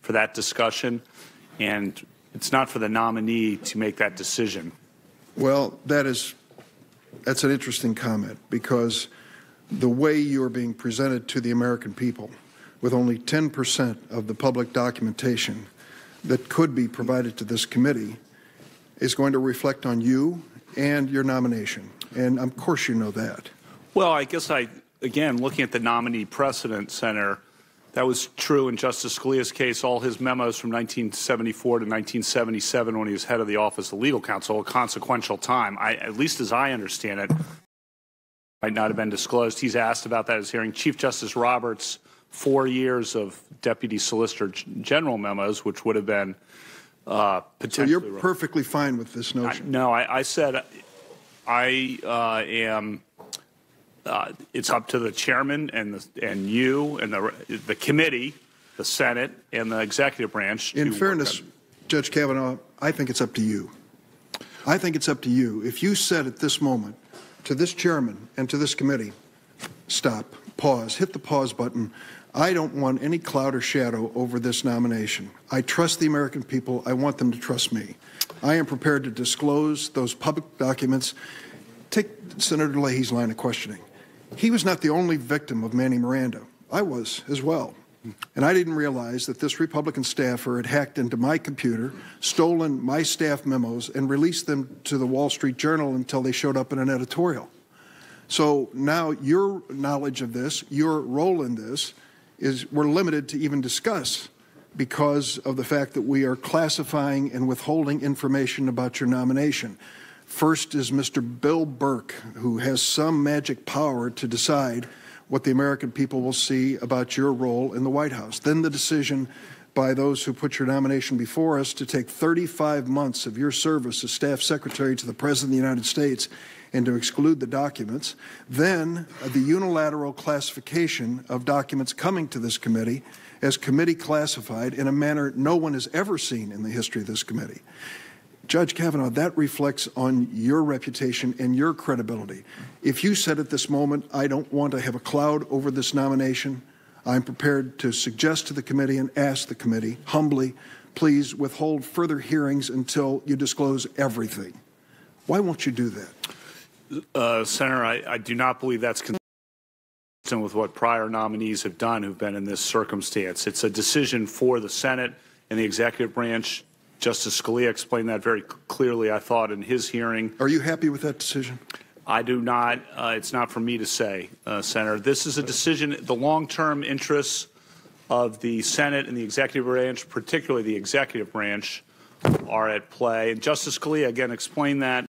for that discussion, and it's not for the nominee to make that decision. Well, that's an interesting comment, because the way you're being presented to the American people, with only 10% of the public documentation that could be provided to this committee, is going to reflect on you and your nomination. And of course you know that. Well, I guess again, looking at the nominee precedent, Senator, that was true in Justice Scalia's case. All his memos from 1974 to 1977, when he was head of the Office of Legal Counsel, a consequential time, at least as I understand it, might not have been disclosed. He's asked about that at his hearing. Chief Justice Roberts, 4 years of Deputy Solicitor General memos, which would have been potentially. So you're perfectly fine with this notion? No, I said I am. It's up to the chairman and you and the committee, the Senate, and the executive branch. In fairness, Judge Kavanaugh, I think it's up to you. I think it's up to you. If you said at this moment to this chairman and to this committee, stop, pause, hit the pause button. I don't want any cloud or shadow over this nomination. I trust the American people. I want them to trust me. I am prepared to disclose those public documents. Take Senator Leahy's line of questioning. He was not the only victim of Manny Miranda. I was as well. And I didn't realize that this Republican staffer had hacked into my computer, stolen my staff memos, and released them to the Wall Street Journal until they showed up in an editorial. So now your knowledge of this, your role in this, we're limited to even discuss, because of the fact that we are classifying and withholding information about your nomination. First is Mr. Bill Burke, who has some magic power to decide what the American people will see about your role in the White House. Then the decision by those who put your nomination before us to take 35 months of your service as staff secretary to the President of the United States and to exclude the documents. Then the unilateral classification of documents coming to this committee as committee classified in a manner no one has ever seen in the history of this committee. Judge Kavanaugh, that reflects on your reputation and your credibility. If you said at this moment, I don't want to have a cloud over this nomination, I'm prepared to suggest to the committee and ask the committee, humbly, please withhold further hearings until you disclose everything. Why won't you do that? Senator, I do not believe that's consistent with what prior nominees have done who've been in this circumstance. It's a decision for the Senate and the executive branch. Justice Scalia explained that very clearly, I thought, in his hearing. Are you happy with that decision? I do not. It's not for me to say, Senator. This is a decision, the long-term interests of the Senate and the executive branch, particularly the executive branch, are at play. And Justice Scalia, again, explained that